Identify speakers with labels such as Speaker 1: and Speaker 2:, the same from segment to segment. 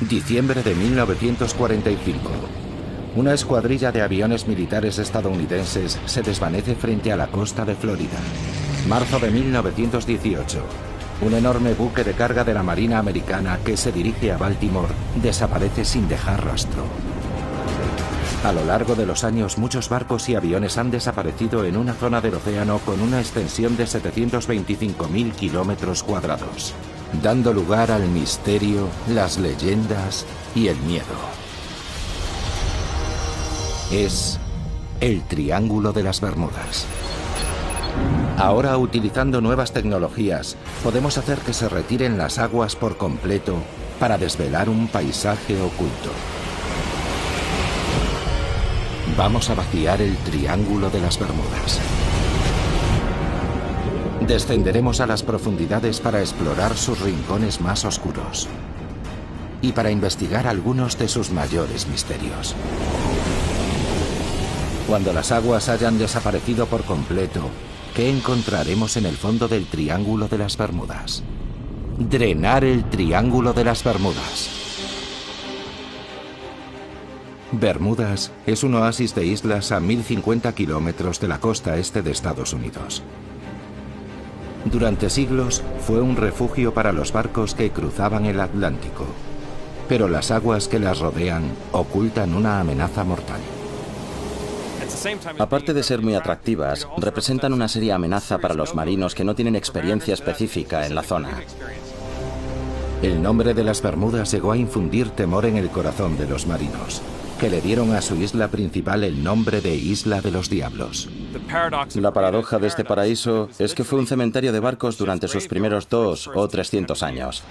Speaker 1: Diciembre de 1945. Una escuadrilla de aviones militares estadounidenses se desvanece frente a la costa de Florida. Marzo de 1918. Un enorme buque de carga de la Marina Americana que se dirige a Baltimore desaparece sin dejar rastro. A lo largo de los años, muchos barcos y aviones han desaparecido en una zona del océano con una extensión de 725.000 kilómetros cuadrados, dando lugar al misterio, las leyendas y el miedo. Es el Triángulo de las Bermudas. Ahora, utilizando nuevas tecnologías, podemos hacer que se retiren las aguas por completo para desvelar un paisaje oculto. Vamos a vaciar el Triángulo de las Bermudas. Descenderemos a las profundidades para explorar sus rincones más oscuros y para investigar algunos de sus mayores misterios. Cuando las aguas hayan desaparecido por completo, ¿qué encontraremos en el fondo del Triángulo de las Bermudas? Drenar el Triángulo de las Bermudas. Bermudas es un oasis de islas a 1050 kilómetros de la costa este de Estados Unidos. Durante siglos fue un refugio para los barcos que cruzaban el Atlántico, pero las aguas que las rodean ocultan una amenaza mortal.
Speaker 2: Aparte de ser muy atractivas, representan una seria amenaza para los marinos que no tienen experiencia específica en la zona.
Speaker 1: El nombre de las Bermudas llegó a infundir temor en el corazón de los marinos, que le dieron a su isla principal el nombre de Isla de los Diablos.
Speaker 2: La paradoja de este paraíso es que fue un cementerio de barcos durante sus primeros 200 o 300 años.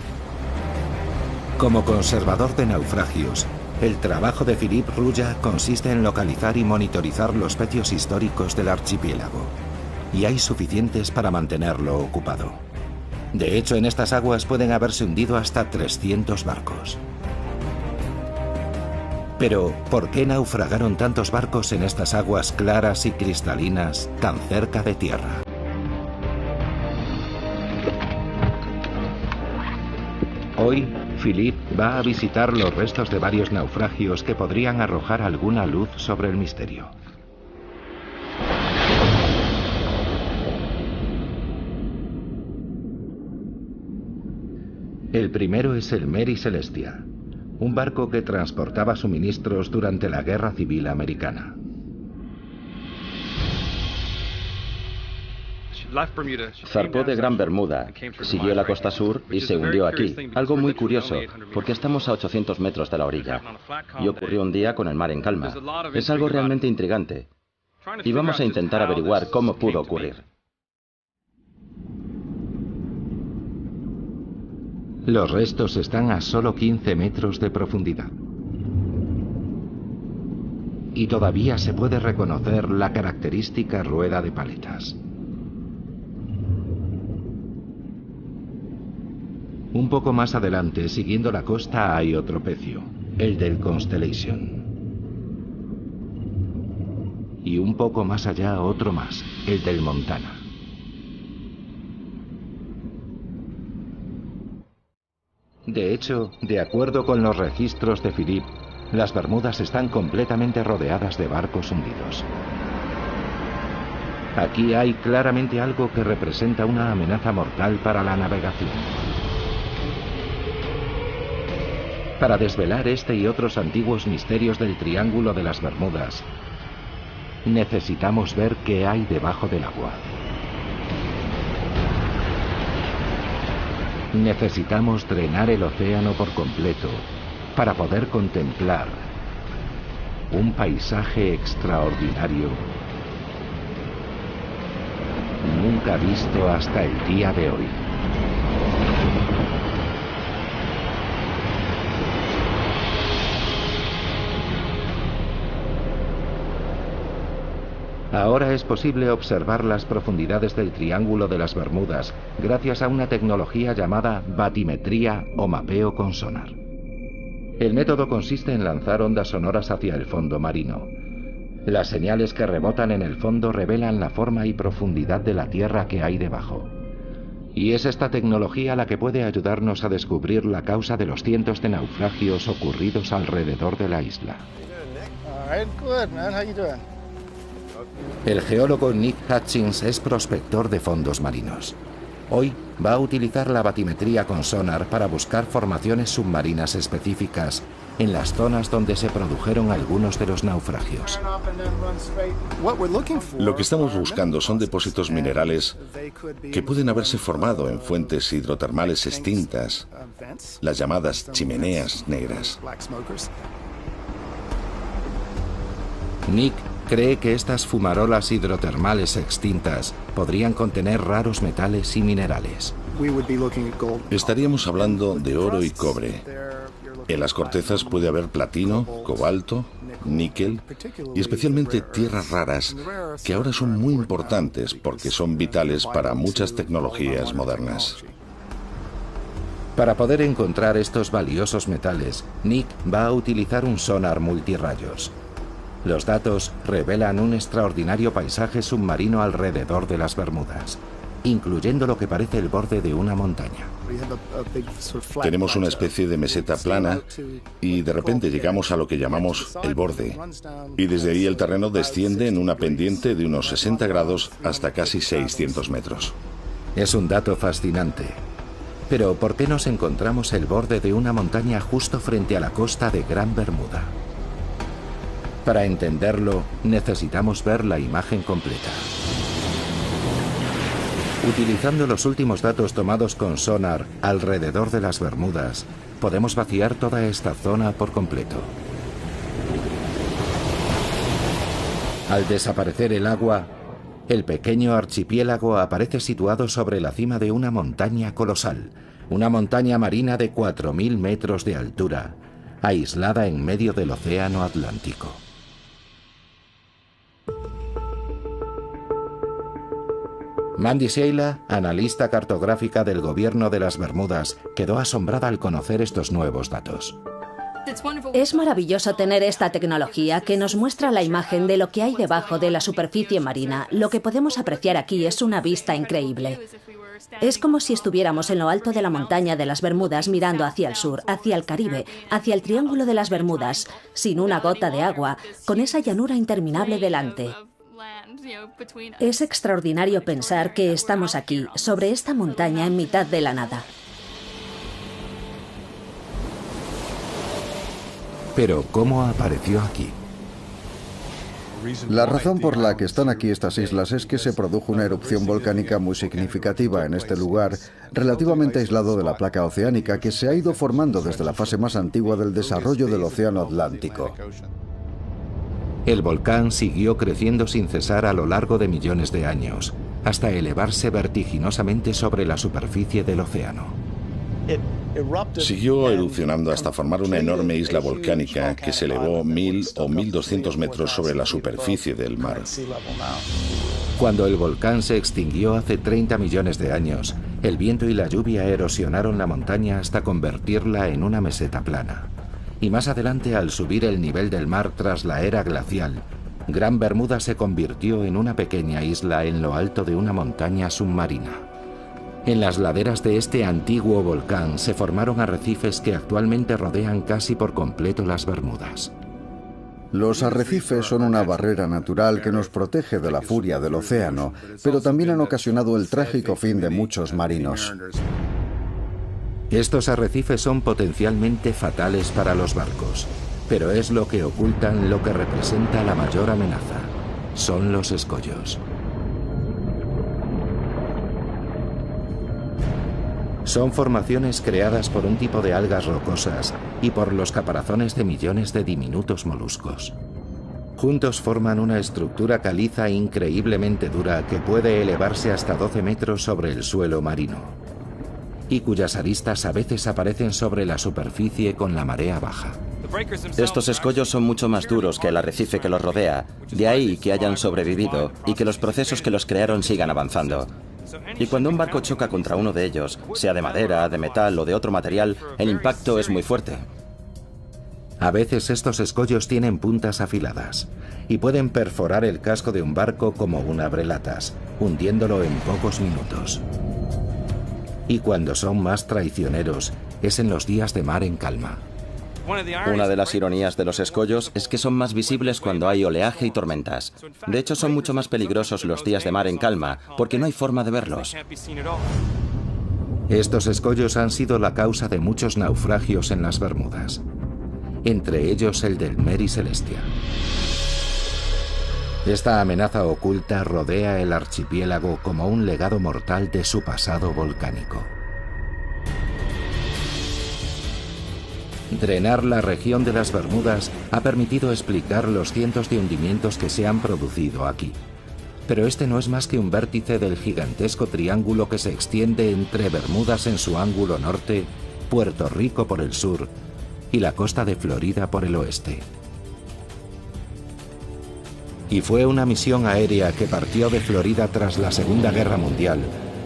Speaker 1: Como conservador de naufragios, el trabajo de Philippe Rouillat consiste en localizar y monitorizar los pecios históricos del archipiélago, y hay suficientes para mantenerlo ocupado. De hecho, en estas aguas pueden haberse hundido hasta 300 barcos. Pero, ¿por qué naufragaron tantos barcos en estas aguas claras y cristalinas tan cerca de tierra? Hoy, Philippe va a visitar los restos de varios naufragios que podrían arrojar alguna luz sobre el misterio. El primero es el Mary Celestia, un barco que transportaba suministros durante la Guerra Civil Americana.
Speaker 2: Zarpó de Gran Bermuda, siguió la costa sur y se hundió aquí. Algo muy curioso, porque estamos a 800 metros de la orilla. Y ocurrió un día con el mar en calma. Es algo realmente intrigante. Y vamos a intentar averiguar cómo pudo ocurrir.
Speaker 1: Los restos están a solo 15 metros de profundidad. Y todavía se puede reconocer la característica rueda de paletas. Un poco más adelante, siguiendo la costa, hay otro pecio, el del Constellation. Y un poco más allá, otro más, el del Montana. De hecho, de acuerdo con los registros de Philippe, las Bermudas están completamente rodeadas de barcos hundidos. Aquí hay claramente algo que representa una amenaza mortal para la navegación. Para desvelar este y otros antiguos misterios del Triángulo de las Bermudas, necesitamos ver qué hay debajo del agua. Necesitamos drenar el océano por completo para poder contemplar un paisaje extraordinario nunca visto hasta el día de hoy. Ahora es posible observar las profundidades del Triángulo de las Bermudas gracias a una tecnología llamada batimetría o mapeo con sonar. El método consiste en lanzar ondas sonoras hacia el fondo marino. Las señales que rebotan en el fondo revelan la forma y profundidad de la tierra que hay debajo. Y es esta tecnología la que puede ayudarnos a descubrir la causa de los cientos de naufragios ocurridos alrededor de la isla. El geólogo Nick Hutchins es prospector de fondos marinos. Hoy va a utilizar la batimetría con sonar para buscar formaciones submarinas específicas en las zonas donde se produjeron algunos de los naufragios.
Speaker 3: Lo que estamos buscando son depósitos minerales que pueden haberse formado en fuentes hidrotermales extintas, las llamadas chimeneas negras.
Speaker 1: Nick cree que estas fumarolas hidrotermales extintas podrían contener raros metales y minerales.
Speaker 3: Estaríamos hablando de oro y cobre. En las cortezas puede haber platino, cobalto, níquel y especialmente tierras raras que ahora son muy importantes porque son vitales para muchas tecnologías modernas.
Speaker 1: Para poder encontrar estos valiosos metales, Nick va a utilizar un sonar multirrayos. Los datos revelan un extraordinario paisaje submarino alrededor de las Bermudas, incluyendo lo que parece el borde de una montaña.
Speaker 3: Tenemos una especie de meseta plana y de repente llegamos a lo que llamamos el borde. Y desde ahí el terreno desciende en una pendiente de unos 60 grados hasta casi 600 metros.
Speaker 1: Es un dato fascinante. Pero ¿por qué nos encontramos el borde de una montaña justo frente a la costa de Gran Bermuda? Para entenderlo, necesitamos ver la imagen completa. Utilizando los últimos datos tomados con sonar alrededor de las Bermudas, podemos vaciar toda esta zona por completo. Al desaparecer el agua, el pequeño archipiélago aparece situado sobre la cima de una montaña colosal, una montaña marina de 4.000 metros de altura, aislada en medio del Océano Atlántico. Mandy Sheila, analista cartográfica del gobierno de las Bermudas, quedó asombrada al conocer estos nuevos datos.
Speaker 4: Es maravilloso tener esta tecnología que nos muestra la imagen de lo que hay debajo de la superficie marina. Lo que podemos apreciar aquí es una vista increíble. Es como si estuviéramos en lo alto de la montaña de las Bermudas mirando hacia el sur, hacia el Caribe, hacia el Triángulo de las Bermudas, sin una gota de agua, con esa llanura interminable delante. Es extraordinario pensar que estamos aquí, sobre esta montaña en mitad de la nada.
Speaker 1: Pero, ¿cómo apareció aquí?
Speaker 5: La razón por la que están aquí estas islas es que se produjo una erupción volcánica muy significativa en este lugar, relativamente aislado de la placa oceánica, que se ha ido formando desde la fase más antigua del desarrollo del Océano Atlántico.
Speaker 1: El volcán siguió creciendo sin cesar a lo largo de millones de años, hasta elevarse vertiginosamente sobre la superficie del océano.
Speaker 3: Siguió erupcionando hasta formar una enorme isla volcánica que se elevó 1.000 o 1.200 metros sobre la superficie del mar.
Speaker 1: Cuando el volcán se extinguió hace 30 millones de años, el viento y la lluvia erosionaron la montaña hasta convertirla en una meseta plana. Y más adelante, al subir el nivel del mar tras la era glacial, Gran Bermuda se convirtió en una pequeña isla en lo alto de una montaña submarina. En las laderas de este antiguo volcán se formaron arrecifes que actualmente rodean casi por completo las Bermudas.
Speaker 5: Los arrecifes son una barrera natural que nos protege de la furia del océano, pero también han ocasionado el trágico fin de muchos marinos.
Speaker 1: Estos arrecifes son potencialmente fatales para los barcos, pero es lo que ocultan lo que representa la mayor amenaza. Son los escollos. Son formaciones creadas por un tipo de algas rocosas y por los caparazones de millones de diminutos moluscos. Juntos forman una estructura caliza increíblemente dura que puede elevarse hasta 12 metros sobre el suelo marino, y cuyas aristas a veces aparecen sobre la superficie con la marea baja.
Speaker 2: Estos escollos son mucho más duros que el arrecife que los rodea, de ahí que hayan sobrevivido y que los procesos que los crearon sigan avanzando. Y cuando un barco choca contra uno de ellos, sea de madera, de metal o de otro material, el impacto es muy fuerte.
Speaker 1: A veces estos escollos tienen puntas afiladas y pueden perforar el casco de un barco como un abrelatas, hundiéndolo en pocos minutos. Y cuando son más traicioneros es en los días de mar en calma.
Speaker 2: Una de las ironías de los escollos es que son más visibles cuando hay oleaje y tormentas. De hecho, son mucho más peligrosos los días de mar en calma, porque no hay forma de verlos.
Speaker 1: Estos escollos han sido la causa de muchos naufragios en las Bermudas, entre ellos el del Mary Celestia. Esta amenaza oculta rodea el archipiélago como un legado mortal de su pasado volcánico. Drenar la región de las Bermudas ha permitido explicar los cientos de hundimientos que se han producido aquí. Pero este no es más que un vértice del gigantesco triángulo que se extiende entre Bermudas en su ángulo norte, Puerto Rico por el sur y la costa de Florida por el oeste. Y fue una misión aérea que partió de Florida tras la Segunda Guerra Mundial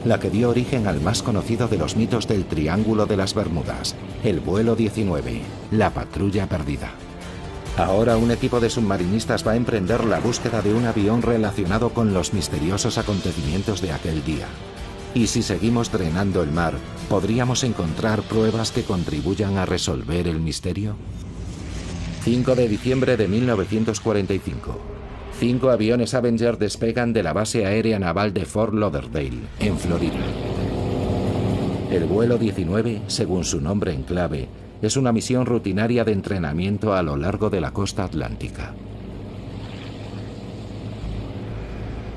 Speaker 1: la que dio origen al más conocido de los mitos del Triángulo de las Bermudas, el vuelo 19, la patrulla perdida. Ahora un equipo de submarinistas va a emprender la búsqueda de un avión relacionado con los misteriosos acontecimientos de aquel día. Y si seguimos drenando el mar, ¿podríamos encontrar pruebas que contribuyan a resolver el misterio? 5 de diciembre de 1945. 5 aviones Avenger despegan de la base aérea naval de Fort Lauderdale, en Florida. El vuelo 19, según su nombre en clave, es una misión rutinaria de entrenamiento a lo largo de la costa atlántica.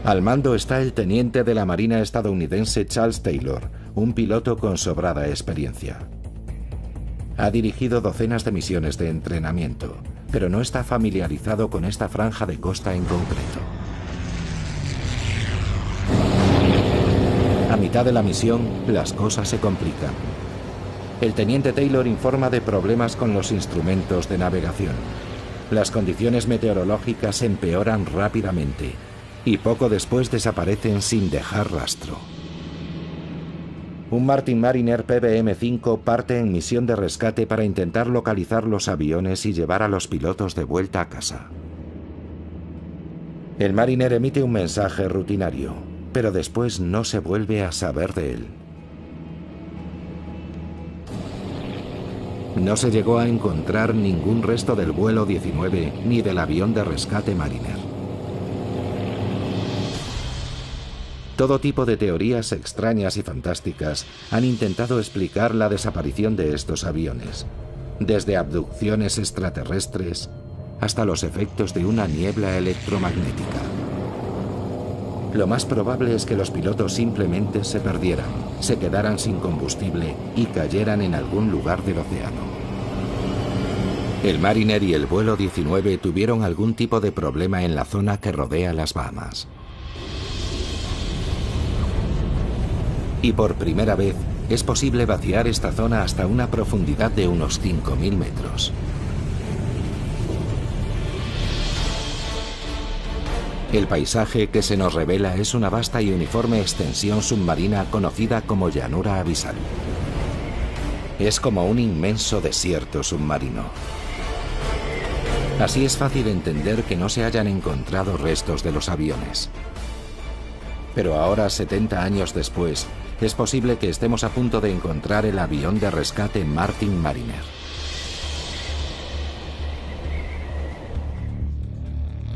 Speaker 1: Al mando está el teniente de la Marina estadounidense Charles Taylor, un piloto con sobrada experiencia. Ha dirigido docenas de misiones de entrenamiento, pero no está familiarizado con esta franja de costa en concreto. A mitad de la misión, las cosas se complican. El teniente Taylor informa de problemas con los instrumentos de navegación. Las condiciones meteorológicas empeoran rápidamente y poco después desaparecen sin dejar rastro. Un Martin Mariner PBM-5 parte en misión de rescate para intentar localizar los aviones y llevar a los pilotos de vuelta a casa. El Mariner emite un mensaje rutinario, pero después no se vuelve a saber de él. No se llegó a encontrar ningún resto del vuelo 19 ni del avión de rescate Mariner. Todo tipo de teorías extrañas y fantásticas han intentado explicar la desaparición de estos aviones, desde abducciones extraterrestres hasta los efectos de una niebla electromagnética. Lo más probable es que los pilotos simplemente se perdieran, se quedaran sin combustible y cayeran en algún lugar del océano. El Mariner y el vuelo 19 tuvieron algún tipo de problema en la zona que rodea las Bahamas. Y por primera vez es posible vaciar esta zona hasta una profundidad de unos 5.000 metros. El paisaje que se nos revela es una vasta y uniforme extensión submarina conocida como llanura abisal. Es como un inmenso desierto submarino. Así es fácil entender que no se hayan encontrado restos de los aviones. Pero ahora, 70 años después, es posible que estemos a punto de encontrar el avión de rescate Martin Mariner.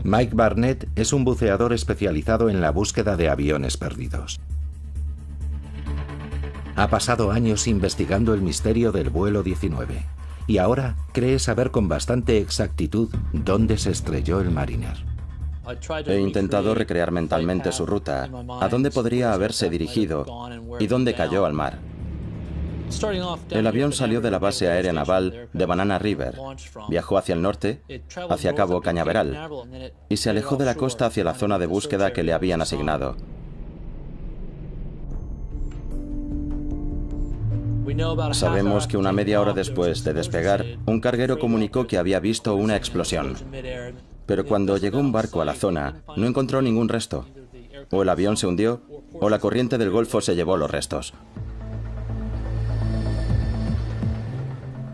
Speaker 1: Mike Barnett es un buceador especializado en la búsqueda de aviones perdidos. Ha pasado años investigando el misterio del vuelo 19 y ahora cree saber con bastante exactitud dónde se estrelló el Mariner.
Speaker 2: He intentado recrear mentalmente su ruta, a dónde podría haberse dirigido y dónde cayó al mar. El avión salió de la base aérea naval de Banana River, viajó hacia el norte, hacia Cabo Cañaveral, y se alejó de la costa hacia la zona de búsqueda que le habían asignado. Sabemos que una media hora después de despegar, un carguero comunicó que había visto una explosión. Pero cuando llegó un barco a la zona, no encontró ningún resto. O el avión se hundió, o la corriente del Golfo se llevó los restos.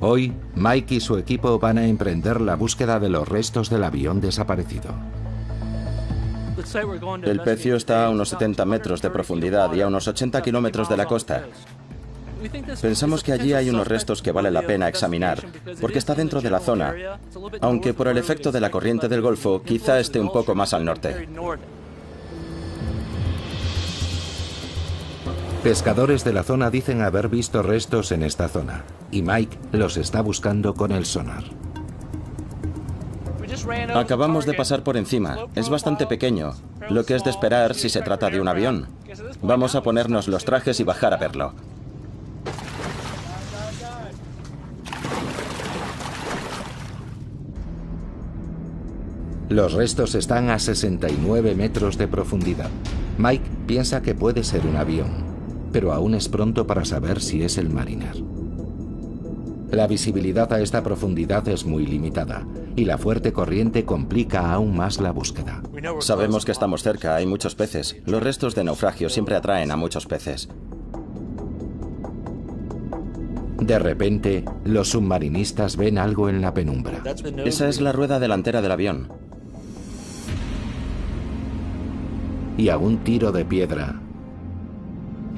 Speaker 1: Hoy, Mike y su equipo van a emprender la búsqueda de los restos del avión desaparecido.
Speaker 2: El pecio está a unos 70 metros de profundidad y a unos 80 kilómetros de la costa. Pensamos que allí hay unos restos que vale la pena examinar, porque está dentro de la zona, aunque por el efecto de la corriente del Golfo, quizá esté un poco más al norte.
Speaker 1: Pescadores de la zona dicen haber visto restos en esta zona, y Mike los está buscando con el sonar.
Speaker 2: Acabamos de pasar por encima. Es bastante pequeño, lo que es de esperar si se trata de un avión. Vamos a ponernos los trajes y bajar a verlo.
Speaker 1: Los restos están a 69 metros de profundidad. Mike piensa que puede ser un avión, pero aún es pronto para saber si es el Mariner. La visibilidad a esta profundidad es muy limitada, y la fuerte corriente complica aún más la búsqueda.
Speaker 2: Sabemos que estamos cerca, hay muchos peces. Los restos de naufragio siempre atraen a muchos peces.
Speaker 1: De repente, los submarinistas ven algo en la penumbra.
Speaker 2: Esa es la rueda delantera del avión.
Speaker 1: Y a un tiro de piedra,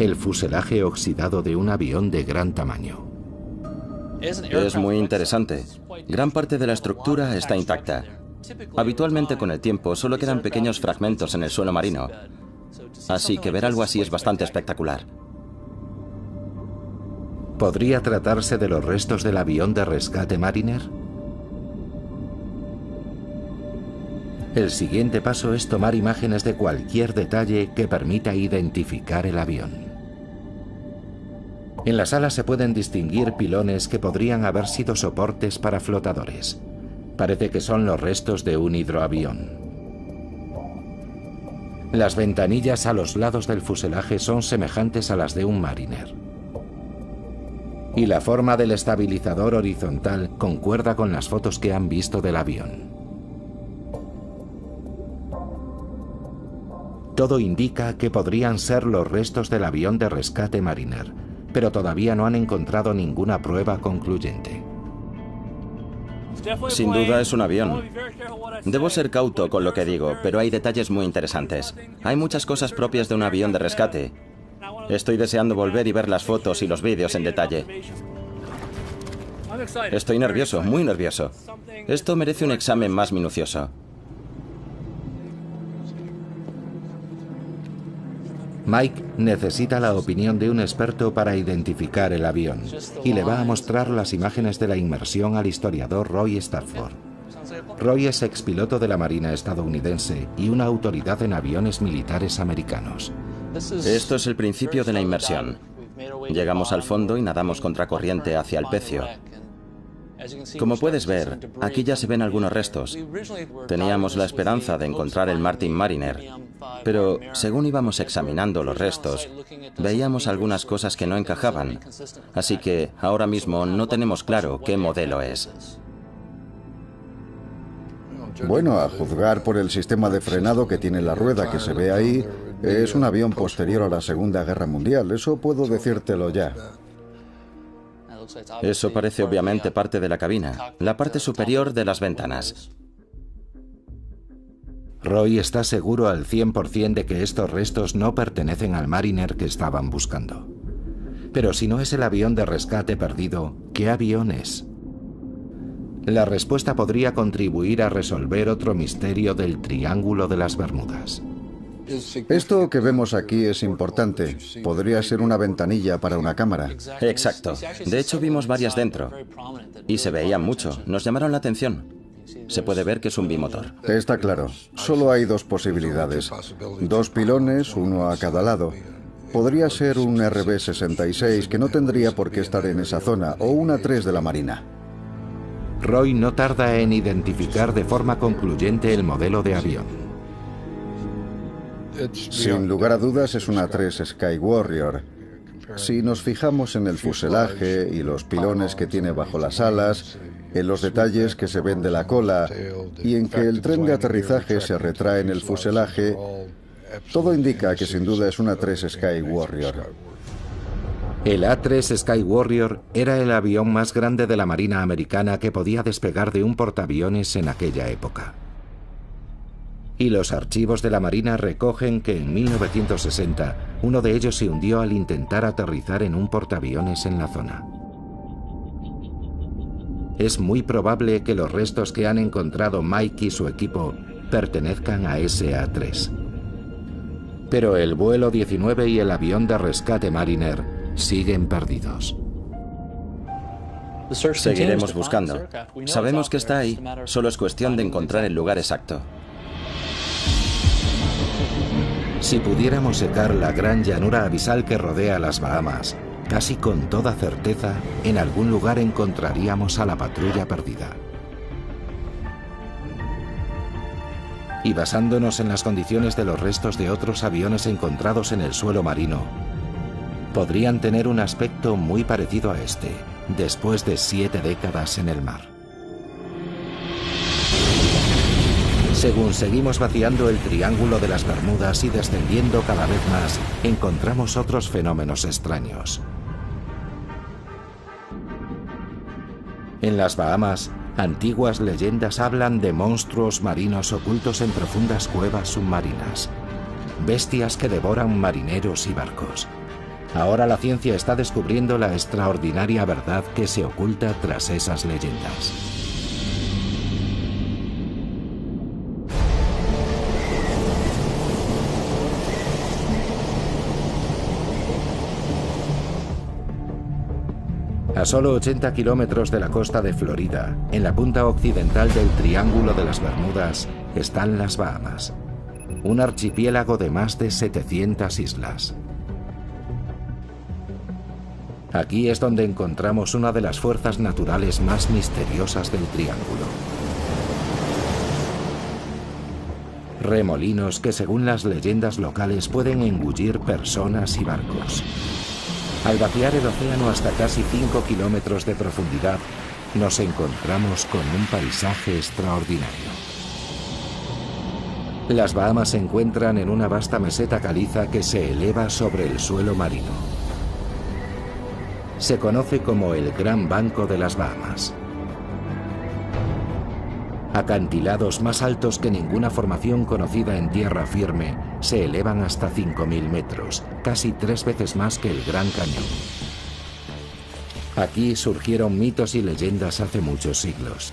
Speaker 1: el fuselaje oxidado de un avión de gran tamaño.
Speaker 2: Es muy interesante. Gran parte de la estructura está intacta. Habitualmente con el tiempo solo quedan pequeños fragmentos en el suelo marino. Así que ver algo así es bastante espectacular.
Speaker 1: ¿Podría tratarse de los restos del avión de rescate Mariner? El siguiente paso es tomar imágenes de cualquier detalle que permita identificar el avión. En la sala se pueden distinguir pilones que podrían haber sido soportes para flotadores. Parece que son los restos de un hidroavión. Las ventanillas a los lados del fuselaje son semejantes a las de un Mariner. Y la forma del estabilizador horizontal concuerda con las fotos que han visto del avión. Todo indica que podrían ser los restos del avión de rescate Mariner, pero todavía no han encontrado ninguna prueba concluyente.
Speaker 2: Sin duda es un avión. Debo ser cauto con lo que digo, pero hay detalles muy interesantes. Hay muchas cosas propias de un avión de rescate. Estoy deseando volver y ver las fotos y los vídeos en detalle. Estoy nervioso, muy nervioso. Esto merece un examen más minucioso.
Speaker 1: Mike necesita la opinión de un experto para identificar el avión y le va a mostrar las imágenes de la inmersión al historiador Roy Stafford. Roy es expiloto de la Marina estadounidense y una autoridad en aviones militares americanos.
Speaker 2: Esto es el principio de la inmersión. Llegamos al fondo y nadamos contracorriente hacia el pecio. Como puedes ver, aquí ya se ven algunos restos. Teníamos la esperanza de encontrar el Martin Mariner, pero según íbamos examinando los restos, veíamos algunas cosas que no encajaban. Así que ahora mismo no tenemos claro qué modelo es.
Speaker 5: Bueno, a juzgar por el sistema de frenado que tiene la rueda que se ve ahí, es un avión posterior a la Segunda Guerra Mundial. Eso puedo decírtelo ya.
Speaker 2: Eso parece obviamente parte de la cabina, la parte superior de las ventanas.
Speaker 1: Roy está seguro al 100% de que estos restos no pertenecen al Mariner que estaban buscando. Pero si no es el avión de rescate perdido, ¿qué avión es? La respuesta podría contribuir a resolver otro misterio del Triángulo de las Bermudas.
Speaker 5: Esto que vemos aquí es importante. Podría ser una ventanilla para una cámara.
Speaker 2: Exacto. De hecho, vimos varias dentro. Y se veían mucho. Nos llamaron la atención. Se puede ver que es un bimotor.
Speaker 5: Está claro. Solo hay dos posibilidades. Dos pilones, uno a cada lado. Podría ser un RB-66 que no tendría por qué estar en esa zona, o una 3 de la Marina.
Speaker 1: Roy no tarda en identificar de forma concluyente el modelo de avión.
Speaker 5: Sin lugar a dudas es una 3 Sky Warrior. Si nos fijamos en el fuselaje y los pilones que tiene bajo las alas, en los detalles que se ven de la cola y en que el tren de aterrizaje se retrae en el fuselaje, todo indica que sin duda es una 3 Sky Warrior.
Speaker 1: El A-3 Sky Warrior era el avión más grande de la Marina americana que podía despegar de un portaaviones en aquella época. Y los archivos de la Marina recogen que en 1960 uno de ellos se hundió al intentar aterrizar en un portaaviones en la zona. Es muy probable que los restos que han encontrado Mike y su equipo pertenezcan a SA-3. Pero el vuelo 19 y el avión de rescate Mariner siguen perdidos.
Speaker 2: Seguiremos buscando. Sabemos que está ahí, solo es cuestión de encontrar el lugar exacto.
Speaker 1: Si pudiéramos secar la gran llanura abisal que rodea las Bahamas, casi con toda certeza, en algún lugar encontraríamos a la patrulla perdida. Y basándonos en las condiciones de los restos de otros aviones encontrados en el suelo marino, podrían tener un aspecto muy parecido a este, después de 7 décadas en el mar. Según seguimos vaciando el Triángulo de las Bermudas y descendiendo cada vez más, encontramos otros fenómenos extraños. En las Bahamas, antiguas leyendas hablan de monstruos marinos ocultos en profundas cuevas submarinas, bestias que devoran marineros y barcos. Ahora la ciencia está descubriendo la extraordinaria verdad que se oculta tras esas leyendas. A solo 80 kilómetros de la costa de Florida, en la punta occidental del Triángulo de las Bermudas, están las Bahamas, un archipiélago de más de 700 islas. Aquí es donde encontramos una de las fuerzas naturales más misteriosas del Triángulo. Remolinos que, según las leyendas locales, pueden engullir personas y barcos. Al vaciar el océano hasta casi 5 kilómetros de profundidad, nos encontramos con un paisaje extraordinario. Las Bahamas se encuentran en una vasta meseta caliza que se eleva sobre el suelo marino. Se conoce como el Gran Banco de las Bahamas. Acantilados más altos que ninguna formación conocida en tierra firme se elevan hasta 5.000 metros, casi 3 veces más que el Gran Cañón. Aquí surgieron mitos y leyendas hace muchos siglos.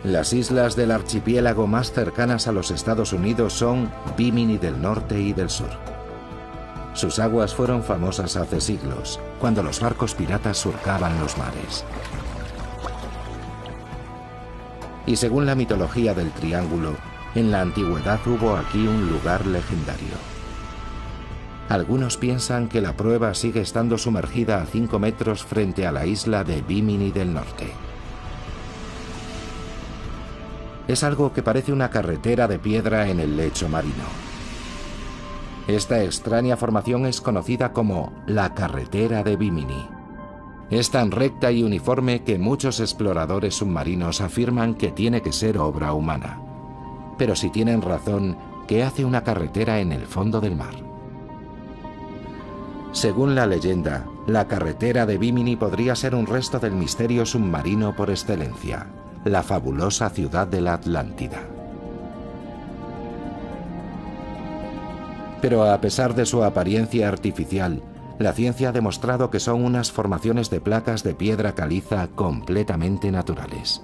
Speaker 1: Las islas del archipiélago más cercanas a los Estados Unidos son Bimini del Norte y del Sur. Sus aguas fueron famosas hace siglos, cuando los barcos piratas surcaban los mares. Y según la mitología del Triángulo, en la antigüedad hubo aquí un lugar legendario. Algunos piensan que la prueba sigue estando sumergida a 5 metros frente a la isla de Bimini del Norte. Es algo que parece una carretera de piedra en el lecho marino. Esta extraña formación es conocida como la carretera de Bimini. Es tan recta y uniforme que muchos exploradores submarinos afirman que tiene que ser obra humana. Pero si tienen razón, ¿qué hace una carretera en el fondo del mar? Según la leyenda, la carretera de Bimini podría ser un resto del misterio submarino por excelencia, la fabulosa ciudad de la Atlántida. Pero a pesar de su apariencia artificial, la ciencia ha demostrado que son unas formaciones de placas de piedra caliza completamente naturales.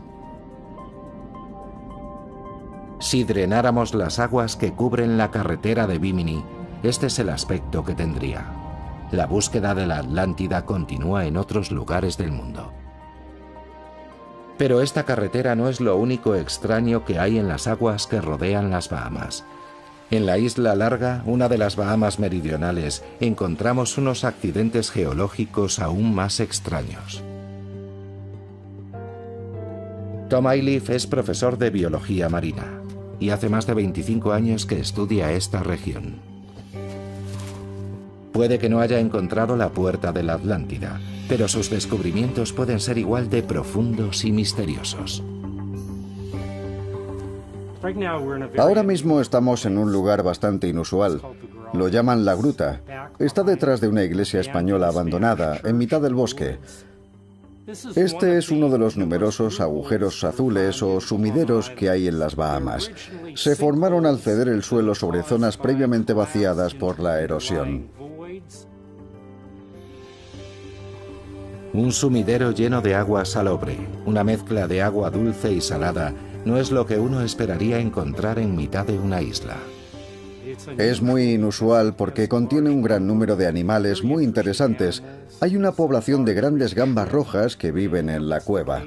Speaker 1: Si drenáramos las aguas que cubren la carretera de Bimini, este es el aspecto que tendría. La búsqueda de la Atlántida continúa en otros lugares del mundo. Pero esta carretera no es lo único extraño que hay en las aguas que rodean las Bahamas. En la isla Larga, una de las Bahamas meridionales, encontramos unos accidentes geológicos aún más extraños. Tom Ayliff es profesor de biología marina y hace más de 25 años que estudia esta región. Puede que no haya encontrado la puerta de la Atlántida, pero sus descubrimientos pueden ser igual de profundos y misteriosos.
Speaker 5: Ahora mismo estamos en un lugar bastante inusual. Lo llaman La Gruta. Está detrás de una iglesia española abandonada, en mitad del bosque. Este es uno de los numerosos agujeros azules o sumideros que hay en las Bahamas. Se formaron al ceder el suelo sobre zonas previamente vaciadas por la erosión.
Speaker 1: Un sumidero lleno de agua salobre, una mezcla de agua dulce y salada, no es lo que uno esperaría encontrar en mitad de una isla.
Speaker 5: Es muy inusual porque contiene un gran número de animales muy interesantes. Hay una población de grandes gambas rojas que viven en la cueva.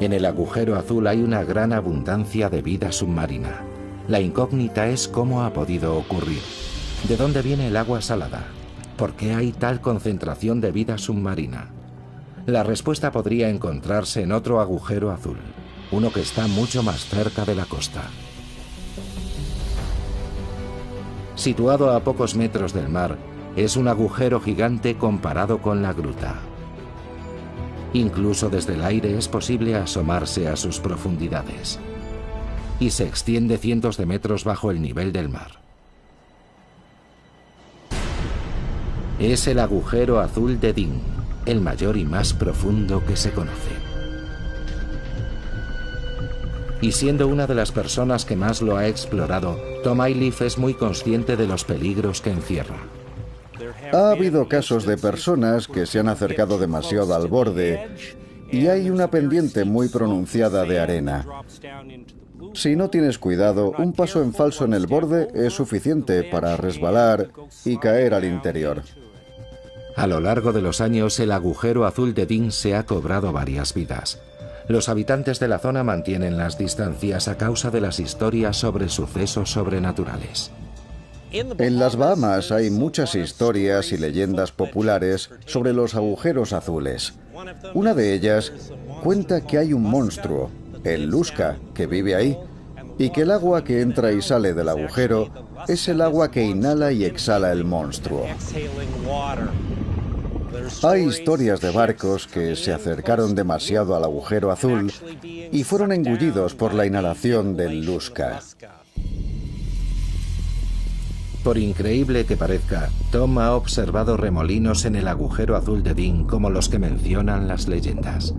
Speaker 1: En el agujero azul hay una gran abundancia de vida submarina. La incógnita es cómo ha podido ocurrir. ¿De dónde viene el agua salada? ¿Por qué hay tal concentración de vida submarina? La respuesta podría encontrarse en otro agujero azul, uno que está mucho más cerca de la costa. Situado a pocos metros del mar, es un agujero gigante comparado con la gruta. Incluso desde el aire es posible asomarse a sus profundidades. Y se extiende cientos de metros bajo el nivel del mar. Es el agujero azul de Dean, el mayor y más profundo que se conoce. Y siendo una de las personas que más lo ha explorado, Tom Ayliff es muy consciente de los peligros que encierra.
Speaker 5: Ha habido casos de personas que se han acercado demasiado al borde y hay una pendiente muy pronunciada de arena. Si no tienes cuidado, un paso en falso en el borde es suficiente para resbalar y caer al interior.
Speaker 1: A lo largo de los años, el agujero azul de Dean se ha cobrado varias vidas. Los habitantes de la zona mantienen las distancias a causa de las historias sobre sucesos sobrenaturales.
Speaker 5: En las Bahamas hay muchas historias y leyendas populares sobre los agujeros azules. Una de ellas cuenta que hay un monstruo, el Lusca, que vive ahí, y que el agua que entra y sale del agujero es el agua que inhala y exhala el monstruo. Hay historias de barcos que se acercaron demasiado al agujero azul y fueron engullidos por la inhalación del Lusca.
Speaker 1: Por increíble que parezca, Tom ha observado remolinos en el agujero azul de Dean como los que mencionan las leyendas.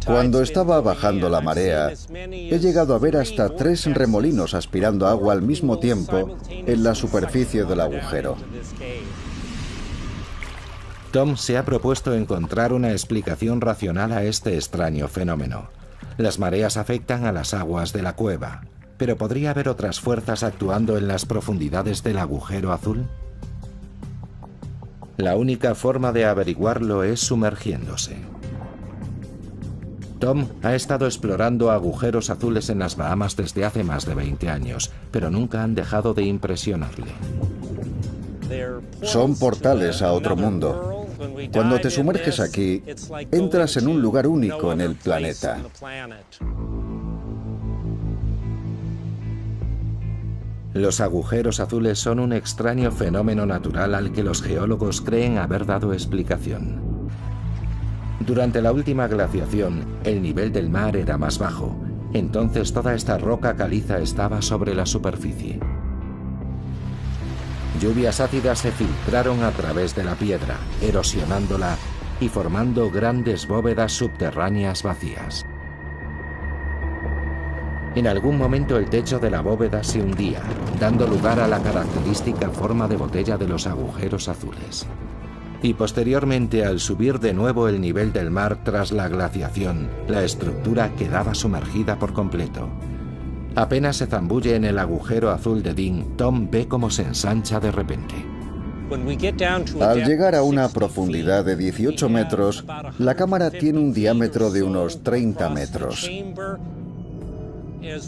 Speaker 5: Cuando estaba bajando la marea, he llegado a ver hasta 3 remolinos aspirando agua al mismo tiempo en la superficie del agujero.
Speaker 1: Tom se ha propuesto encontrar una explicación racional a este extraño fenómeno. Las mareas afectan a las aguas de la cueva, pero ¿podría haber otras fuerzas actuando en las profundidades del agujero azul? La única forma de averiguarlo es sumergiéndose. Tom ha estado explorando agujeros azules en las Bahamas desde hace más de 20 años, pero nunca han dejado de impresionarle.
Speaker 5: Son portales a otro mundo. Cuando te sumerges aquí, entras en un lugar único en el planeta.
Speaker 1: Los agujeros azules son un extraño fenómeno natural al que los geólogos creen haber dado explicación. Durante la última glaciación, el nivel del mar era más bajo. Entonces toda esta roca caliza estaba sobre la superficie. Lluvias ácidas se filtraron a través de la piedra, erosionándola y formando grandes bóvedas subterráneas vacías. En algún momento el techo de la bóveda se hundía, dando lugar a la característica forma de botella de los agujeros azules. Y posteriormente, al subir de nuevo el nivel del mar tras la glaciación, la estructura quedaba sumergida por completo. Apenas se zambulle en el agujero azul de Dean, Tom ve cómo se ensancha de repente.
Speaker 5: Al llegar a una profundidad de 18 metros, la cámara tiene un diámetro de unos 30 metros.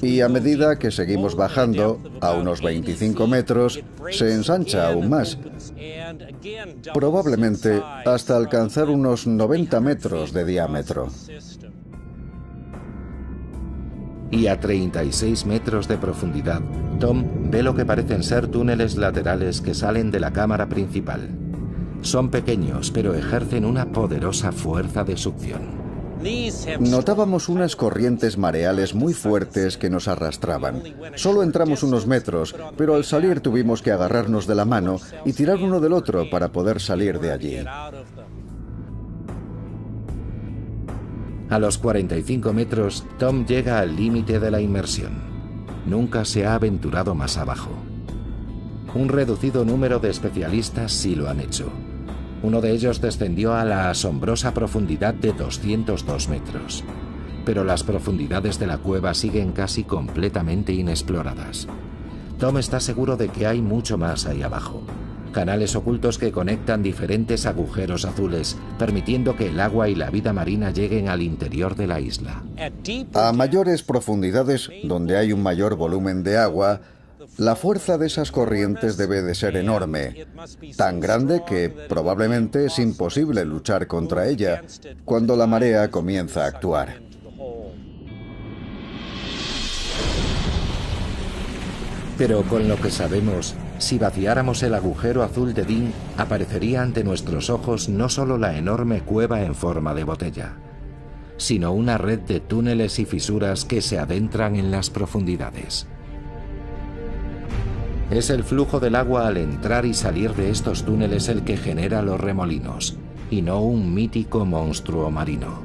Speaker 5: Y a medida que seguimos bajando, a unos 25 metros, se ensancha aún más, probablemente hasta alcanzar unos 90 metros de diámetro.
Speaker 1: Y a 36 metros de profundidad, Tom ve lo que parecen ser túneles laterales que salen de la cámara principal. Son pequeños, pero ejercen una poderosa fuerza de succión.
Speaker 5: Notábamos unas corrientes mareales muy fuertes que nos arrastraban. Solo entramos unos metros, pero al salir tuvimos que agarrarnos de la mano y tirar uno del otro para poder salir de allí.
Speaker 1: A los 45 metros, Tom llega al límite de la inmersión. Nunca se ha aventurado más abajo. Un reducido número de especialistas sí lo han hecho. Uno de ellos descendió a la asombrosa profundidad de 202 metros. Pero las profundidades de la cueva siguen casi completamente inexploradas. Tom está seguro de que hay mucho más ahí abajo. Canales ocultos que conectan diferentes agujeros azules, permitiendo que el agua y la vida marina lleguen al interior de la isla.
Speaker 5: A mayores profundidades, donde hay un mayor volumen de agua, la fuerza de esas corrientes debe de ser enorme, tan grande que probablemente es imposible luchar contra ella cuando la marea comienza a actuar.
Speaker 1: Pero con lo que sabemos, si vaciáramos el agujero azul de Dean, aparecería ante nuestros ojos no solo la enorme cueva en forma de botella, sino una red de túneles y fisuras que se adentran en las profundidades. Es el flujo del agua al entrar y salir de estos túneles el que genera los remolinos, y no un mítico monstruo marino.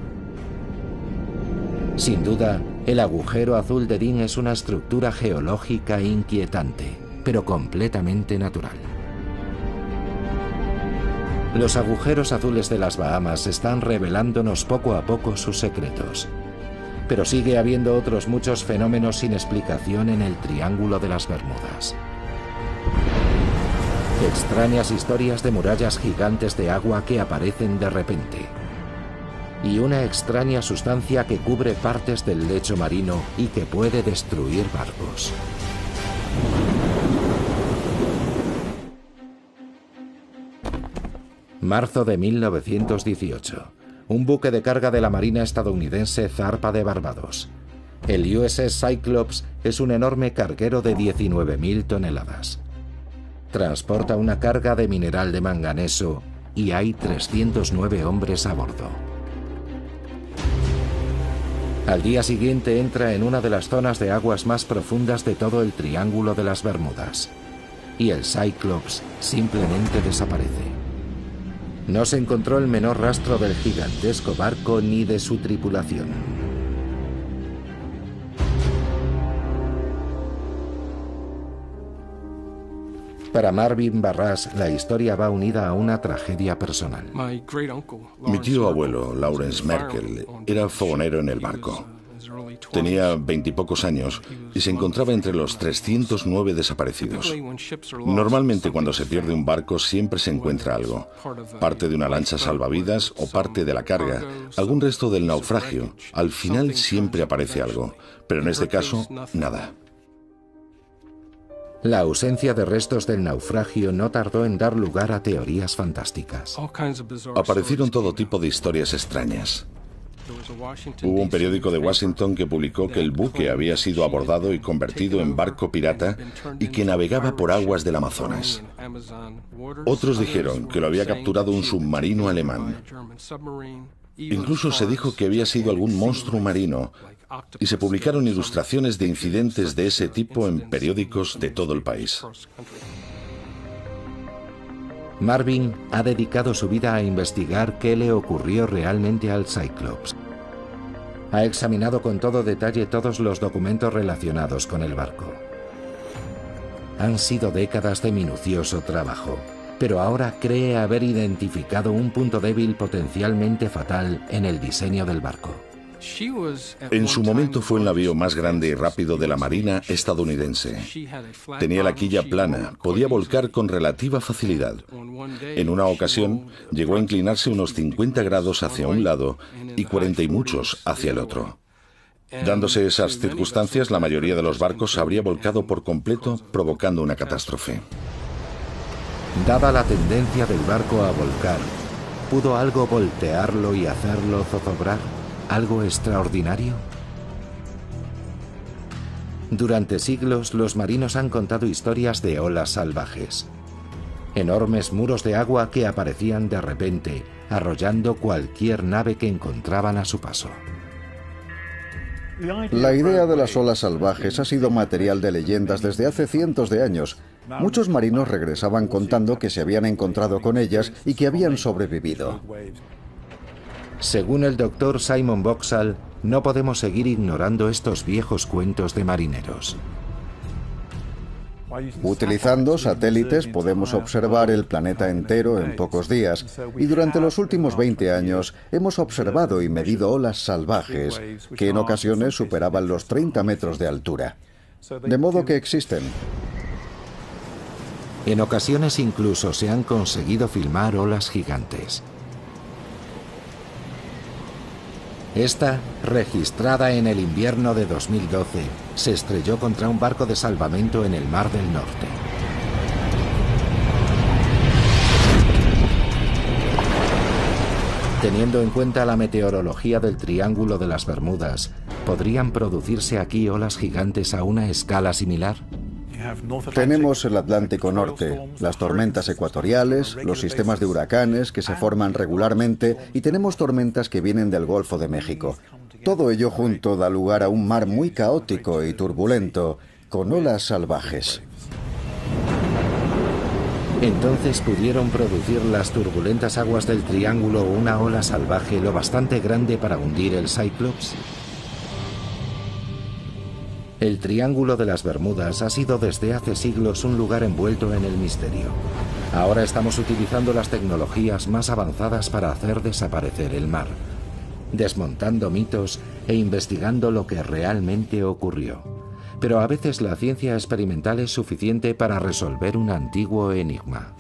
Speaker 1: Sin duda, el agujero azul de Dean es una estructura geológica inquietante, pero completamente natural. Los agujeros azules de las Bahamas están revelándonos poco a poco sus secretos. Pero sigue habiendo otros muchos fenómenos sin explicación en el Triángulo de las Bermudas. Extrañas historias de murallas gigantes de agua que aparecen de repente. Y una extraña sustancia que cubre partes del lecho marino y que puede destruir barcos. Marzo de 1918. Un buque de carga de la Marina estadounidense zarpa de Barbados. El USS Cyclops es un enorme carguero de 19.000 toneladas. Transporta una carga de mineral de manganeso y hay 309 hombres a bordo. Al día siguiente entra en una de las zonas de aguas más profundas de todo el Triángulo de las Bermudas. Y el Cyclops simplemente desaparece. No se encontró el menor rastro del gigantesco barco ni de su tripulación. Para Marvin Barras, la historia va unida a una tragedia personal.
Speaker 3: Mi tío abuelo, Lawrence Merkel, era fogonero en el barco. Tenía 20 y pocos años y se encontraba entre los 309 desaparecidos. Normalmente cuando se pierde un barco siempre se encuentra algo. Parte de una lancha salvavidas o parte de la carga, algún resto del naufragio. Al final siempre aparece algo, pero en este caso, nada.
Speaker 1: La ausencia de restos del naufragio no tardó en dar lugar a teorías fantásticas.
Speaker 3: Aparecieron todo tipo de historias extrañas. Hubo un periódico de Washington que publicó que el buque había sido abordado y convertido en barco pirata y que navegaba por aguas del Amazonas. Otros dijeron que lo había capturado un submarino alemán. Incluso se dijo que había sido algún monstruo marino y se publicaron ilustraciones de incidentes de ese tipo en periódicos de todo el país.
Speaker 1: Marvin ha dedicado su vida a investigar qué le ocurrió realmente al Cyclops. Ha examinado con todo detalle todos los documentos relacionados con el barco. Han sido décadas de minucioso trabajo, pero ahora cree haber identificado un punto débil potencialmente fatal en el diseño del barco.
Speaker 3: En su momento fue el navío más grande y rápido de la Marina estadounidense. Tenía la quilla plana, podía volcar con relativa facilidad. En una ocasión llegó a inclinarse unos 50 grados hacia un lado y 40 y muchos hacia el otro. Dándose esas circunstancias, la mayoría de los barcos se habría volcado por completo, provocando una catástrofe.
Speaker 1: Dada la tendencia del barco a volcar, ¿pudo algo voltearlo y hacerlo zozobrar? ¿Algo extraordinario? Durante siglos, los marinos han contado historias de olas salvajes. Enormes muros de agua que aparecían de repente, arrollando cualquier nave que encontraban a su paso.
Speaker 5: La idea de las olas salvajes ha sido material de leyendas desde hace cientos de años. Muchos marinos regresaban contando que se habían encontrado con ellas y que habían sobrevivido.
Speaker 1: Según el doctor Simon Boxall, no podemos seguir ignorando estos viejos cuentos de marineros.
Speaker 5: Utilizando satélites podemos observar el planeta entero en pocos días, y durante los últimos 20 años hemos observado y medido olas salvajes que en ocasiones superaban los 30 metros de altura. De modo que existen.
Speaker 1: En ocasiones incluso se han conseguido filmar olas gigantes. Esta, registrada en el invierno de 2012, se estrelló contra un barco de salvamento en el Mar del Norte. Teniendo en cuenta la meteorología del Triángulo de las Bermudas, ¿podrían producirse aquí olas gigantes a una escala similar?
Speaker 5: Tenemos el Atlántico Norte, las tormentas ecuatoriales, los sistemas de huracanes que se forman regularmente y tenemos tormentas que vienen del Golfo de México. Todo ello junto da lugar a un mar muy caótico y turbulento, con olas salvajes.
Speaker 1: Entonces, ¿pudieron producir las turbulentas aguas del Triángulo una ola salvaje lo bastante grande para hundir el Cyclops? El Triángulo de las Bermudas ha sido desde hace siglos un lugar envuelto en el misterio. Ahora estamos utilizando las tecnologías más avanzadas para hacer desaparecer el mar, desmontando mitos e investigando lo que realmente ocurrió. Pero a veces la ciencia experimental es suficiente para resolver un antiguo enigma.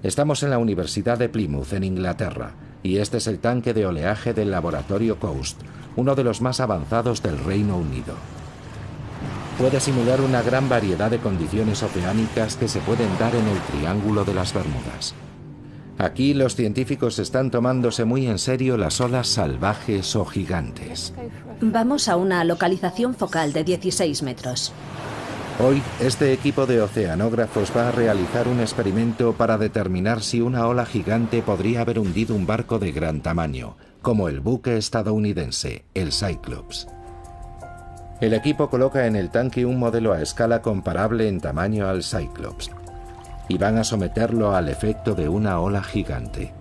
Speaker 1: Estamos en la Universidad de Plymouth, en Inglaterra, y este es el tanque de oleaje del laboratorio Coast, uno de los más avanzados del Reino Unido. Puede simular una gran variedad de condiciones oceánicas que se pueden dar en el Triángulo de las Bermudas. Aquí los científicos están tomándose muy en serio las olas salvajes o gigantes.
Speaker 4: Vamos a una localización focal de 16 metros.
Speaker 1: Hoy, este equipo de oceanógrafos va a realizar un experimento para determinar si una ola gigante podría haber hundido un barco de gran tamaño, como el buque estadounidense, el Cyclops. El equipo coloca en el tanque un modelo a escala comparable en tamaño al Cyclops y van a someterlo al efecto de una ola gigante.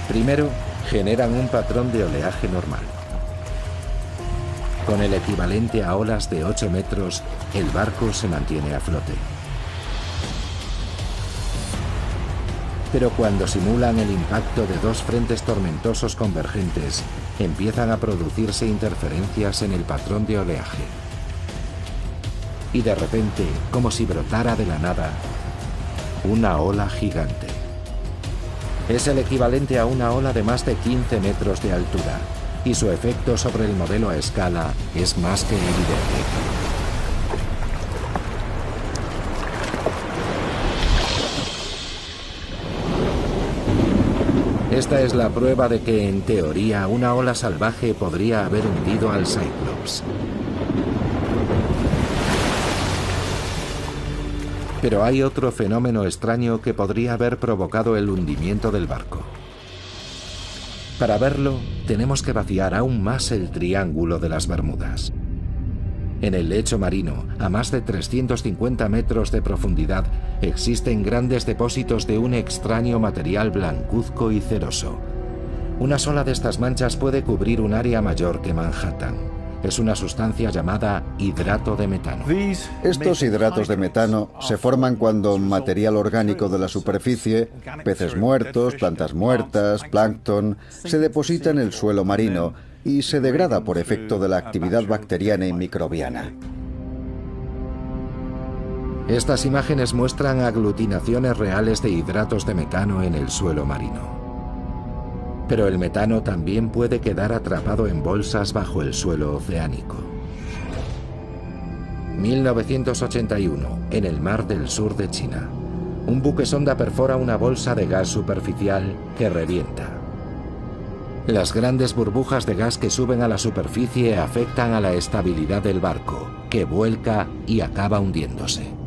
Speaker 1: Primero, generan un patrón de oleaje normal. Con el equivalente a olas de 8 metros, el barco se mantiene a flote. Pero cuando simulan el impacto de dos frentes tormentosos convergentes, empiezan a producirse interferencias en el patrón de oleaje. Y de repente, como si brotara de la nada, una ola gigante. Es el equivalente a una ola de más de 15 metros de altura, y su efecto sobre el modelo a escala es más que evidente. Esta es la prueba de que, en teoría, una ola salvaje podría haber hundido al Cyclops. Pero hay otro fenómeno extraño que podría haber provocado el hundimiento del barco. Para verlo, tenemos que vaciar aún más el Triángulo de las Bermudas. En el lecho marino, a más de 350 metros de profundidad, existen grandes depósitos de un extraño material blancuzco y ceroso. Una sola de estas manchas puede cubrir un área mayor que Manhattan. Es una sustancia llamada hidrato de metano.
Speaker 5: Estos hidratos de metano se forman cuando material orgánico de la superficie, peces muertos, plantas muertas, plancton, se deposita en el suelo marino y se degrada por efecto de la actividad bacteriana y microbiana.
Speaker 1: Estas imágenes muestran aglutinaciones reales de hidratos de metano en el suelo marino. Pero el metano también puede quedar atrapado en bolsas bajo el suelo oceánico. 1981, en el mar del sur de China. Un buque sonda perfora una bolsa de gas superficial que revienta. Las grandes burbujas de gas que suben a la superficie afectan a la estabilidad del barco, que vuelca y acaba hundiéndose.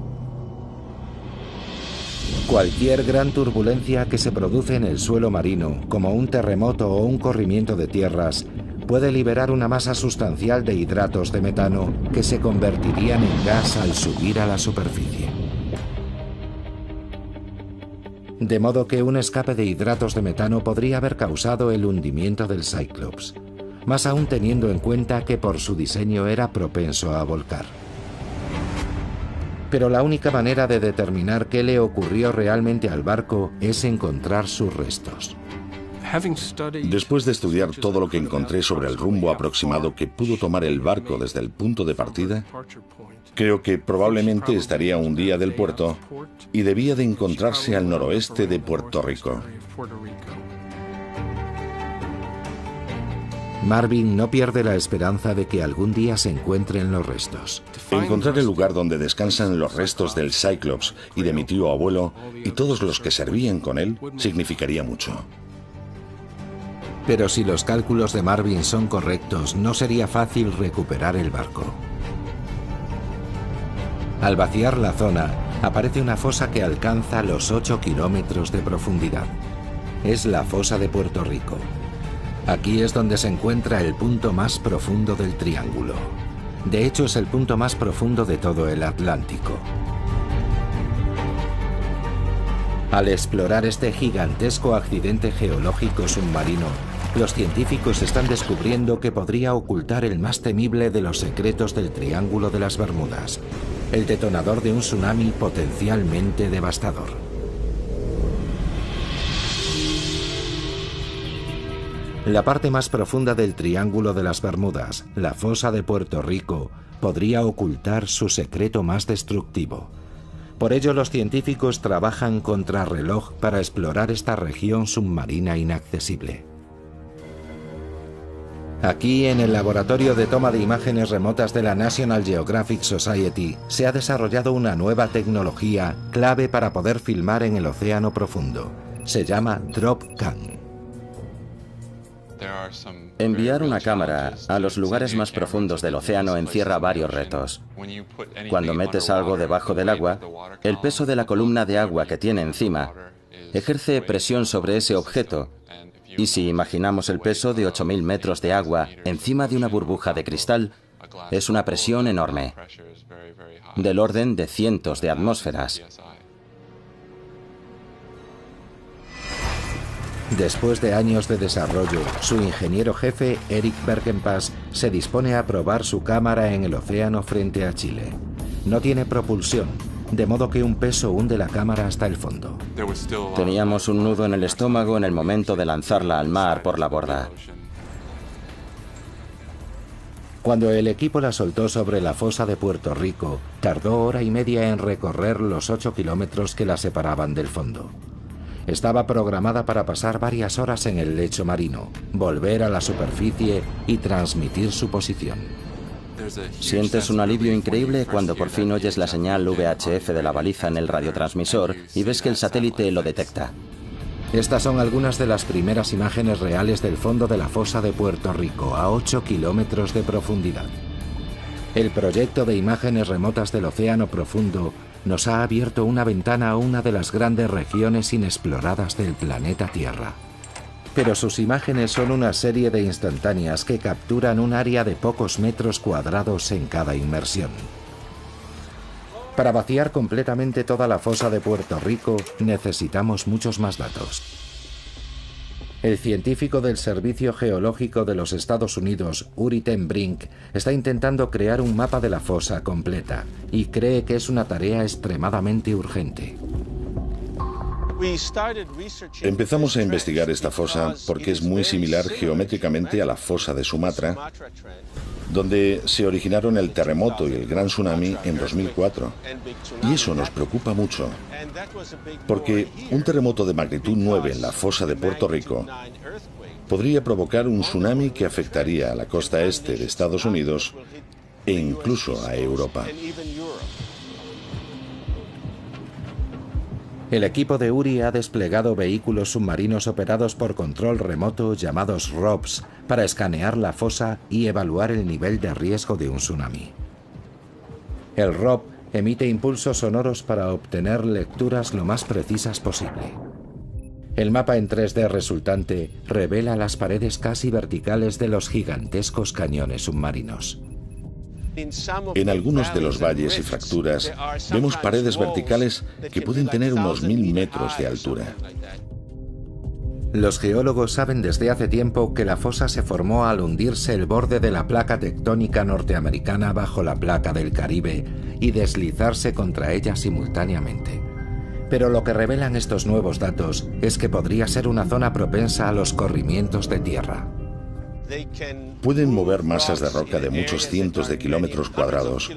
Speaker 1: Cualquier gran turbulencia que se produce en el suelo marino, como un terremoto o un corrimiento de tierras, puede liberar una masa sustancial de hidratos de metano que se convertirían en gas al subir a la superficie. De modo que un escape de hidratos de metano podría haber causado el hundimiento del Cyclops, más aún teniendo en cuenta que por su diseño era propenso a volcar. Pero la única manera de determinar qué le ocurrió realmente al barco es encontrar sus restos.
Speaker 3: Después de estudiar todo lo que encontré sobre el rumbo aproximado que pudo tomar el barco desde el punto de partida, creo que probablemente estaría un día del puerto y debía de encontrarse al noroeste de Puerto Rico.
Speaker 1: Marvin no pierde la esperanza de que algún día se encuentren los restos.
Speaker 3: Encontrar el lugar donde descansan los restos del Cyclops y de mi tío abuelo y todos los que servían con él significaría mucho.
Speaker 1: Pero si los cálculos de Marvin son correctos, no sería fácil recuperar el barco. Al vaciar la zona, aparece una fosa que alcanza los 8 kilómetros de profundidad. Es la fosa de Puerto Rico. Aquí es donde se encuentra el punto más profundo del triángulo. De hecho, es el punto más profundo de todo el Atlántico. Al explorar este gigantesco accidente geológico submarino, los científicos están descubriendo que podría ocultar el más temible de los secretos del Triángulo de las Bermudas, el detonador de un tsunami potencialmente devastador. La parte más profunda del Triángulo de las Bermudas, la fosa de Puerto Rico, podría ocultar su secreto más destructivo. Por ello, los científicos trabajan contrarreloj para explorar esta región submarina inaccesible. Aquí, en el laboratorio de toma de imágenes remotas de la National Geographic Society, se ha desarrollado una nueva tecnología clave para poder filmar en el océano profundo. Se llama DropCam.
Speaker 2: Enviar una cámara a los lugares más profundos del océano encierra varios retos. Cuando metes algo debajo del agua, el peso de la columna de agua que tiene encima ejerce presión sobre ese objeto. Y si imaginamos el peso de 8.000 metros de agua encima de una burbuja de cristal, es una presión enorme, del orden de cientos de atmósferas.
Speaker 1: Después de años de desarrollo, su ingeniero jefe, Eric Bergenpass, se dispone a probar su cámara en el océano frente a Chile. No tiene propulsión, de modo que un peso hunde la cámara hasta el fondo.
Speaker 2: Teníamos un nudo en el estómago en el momento de lanzarla al mar por la borda.
Speaker 1: Cuando el equipo la soltó sobre la fosa de Puerto Rico, tardó hora y media en recorrer los 8 kilómetros que la separaban del fondo. Estaba programada para pasar varias horas en el lecho marino, volver a la superficie y transmitir su posición.
Speaker 2: Sientes un alivio increíble cuando por fin oyes la señal VHF de la baliza en el radiotransmisor y ves que el satélite lo detecta.
Speaker 1: Estas son algunas de las primeras imágenes reales del fondo de la fosa de Puerto Rico, a 8 kilómetros de profundidad. El proyecto de imágenes remotas del océano profundo nos ha abierto una ventana a una de las grandes regiones inexploradas del planeta Tierra. Pero sus imágenes son una serie de instantáneas que capturan un área de pocos metros cuadrados en cada inmersión. Para vaciar completamente toda la fosa de Puerto Rico necesitamos muchos más datos. El científico del Servicio Geológico de los Estados Unidos, Uri ten Brink, está intentando crear un mapa de la fosa completa y cree que es una tarea extremadamente urgente.
Speaker 3: Empezamos a investigar esta fosa porque es muy similar geométricamente a la fosa de Sumatra, donde se originaron el terremoto y el gran tsunami en 2004. Y eso nos preocupa mucho, porque un terremoto de magnitud 9 en la fosa de Puerto Rico podría provocar un tsunami que afectaría a la costa este de Estados Unidos e incluso a Europa.
Speaker 1: El equipo de Uri ha desplegado vehículos submarinos operados por control remoto llamados ROVs para escanear la fosa y evaluar el nivel de riesgo de un tsunami. El ROV Emite impulsos sonoros para obtener lecturas lo más precisas posible. El mapa en 3D resultante revela las paredes casi verticales de los gigantescos cañones submarinos.
Speaker 3: En algunos de los valles y fracturas vemos paredes verticales que pueden tener unos 1000 metros de altura.
Speaker 1: Los geólogos saben desde hace tiempo que la fosa se formó al hundirse el borde de la placa tectónica norteamericana bajo la placa del Caribe y deslizarse contra ella simultáneamente. Pero lo que revelan estos nuevos datos es que podría ser una zona propensa a los corrimientos de tierra.
Speaker 3: Pueden mover masas de roca de muchos cientos de kilómetros cuadrados,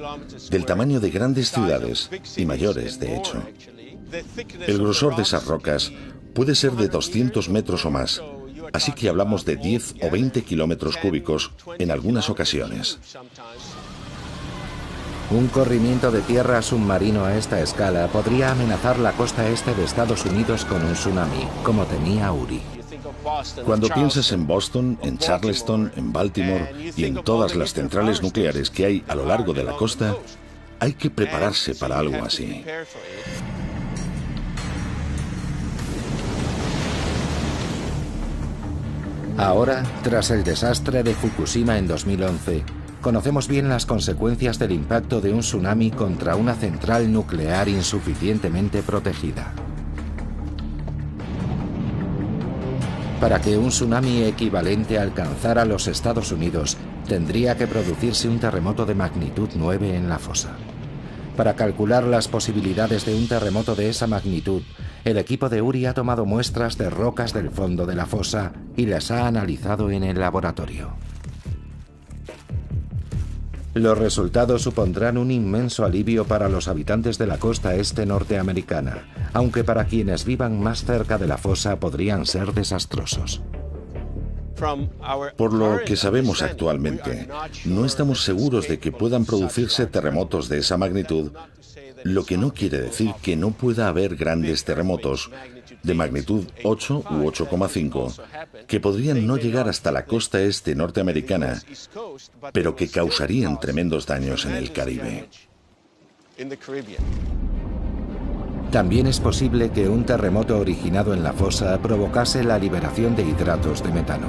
Speaker 3: del tamaño de grandes ciudades y mayores, de hecho. El grosor de esas rocas puede ser de 200 metros o más, así que hablamos de 10 o 20 kilómetros cúbicos en algunas ocasiones.
Speaker 1: Un corrimiento de tierra submarino a esta escala podría amenazar la costa este de Estados Unidos con un tsunami, como temía Uri.
Speaker 3: Cuando piensas en Boston, en Charleston, en Baltimore y en todas las centrales nucleares que hay a lo largo de la costa, hay que prepararse para algo así.
Speaker 1: Ahora, tras el desastre de Fukushima en 2011, conocemos bien las consecuencias del impacto de un tsunami contra una central nuclear insuficientemente protegida. Para que un tsunami equivalente alcanzara los Estados Unidos, tendría que producirse un terremoto de magnitud 9 en la fosa. Para calcular las posibilidades de un terremoto de esa magnitud, el equipo de Uri ha tomado muestras de rocas del fondo de la fosa y las ha analizado en el laboratorio. Los resultados supondrán un inmenso alivio para los habitantes de la costa este norteamericana, aunque para quienes vivan más cerca de la fosa podrían ser desastrosos.
Speaker 3: Por lo que sabemos actualmente, no estamos seguros de que puedan producirse terremotos de esa magnitud, lo que no quiere decir que no pueda haber grandes terremotos de magnitud 8 u 8,5 que podrían no llegar hasta la costa este norteamericana, pero que causarían tremendos daños en el Caribe.
Speaker 1: También es posible que un terremoto originado en la fosa provocase la liberación de hidratos de metano.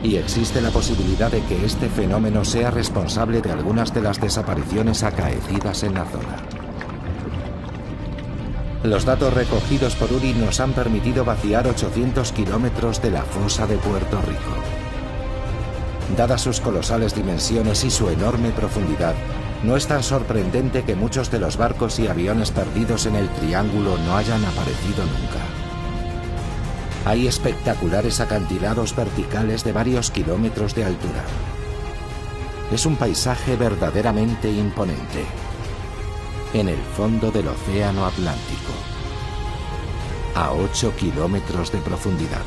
Speaker 1: Y existe la posibilidad de que este fenómeno sea responsable de algunas de las desapariciones acaecidas en la zona. Los datos recogidos por Uri nos han permitido vaciar 800 kilómetros de la fosa de Puerto Rico. Dadas sus colosales dimensiones y su enorme profundidad, no es tan sorprendente que muchos de los barcos y aviones perdidos en el triángulo no hayan aparecido nunca. Hay espectaculares acantilados verticales de varios kilómetros de altura. Es un paisaje verdaderamente imponente. En el fondo del Océano Atlántico, a 8 kilómetros de profundidad.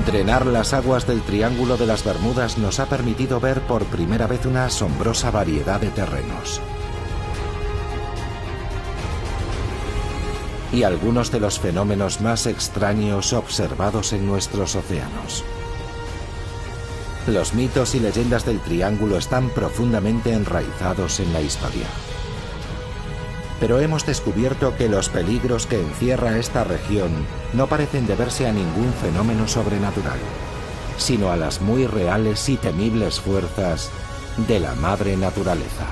Speaker 1: Drenar las aguas del Triángulo de las Bermudas nos ha permitido ver por primera vez una asombrosa variedad de terrenos. Y algunos de los fenómenos más extraños observados en nuestros océanos. Los mitos y leyendas del Triángulo están profundamente enraizados en la historia. Pero hemos descubierto que los peligros que encierra esta región no parecen deberse a ningún fenómeno sobrenatural, sino a las muy reales y temibles fuerzas de la madre naturaleza.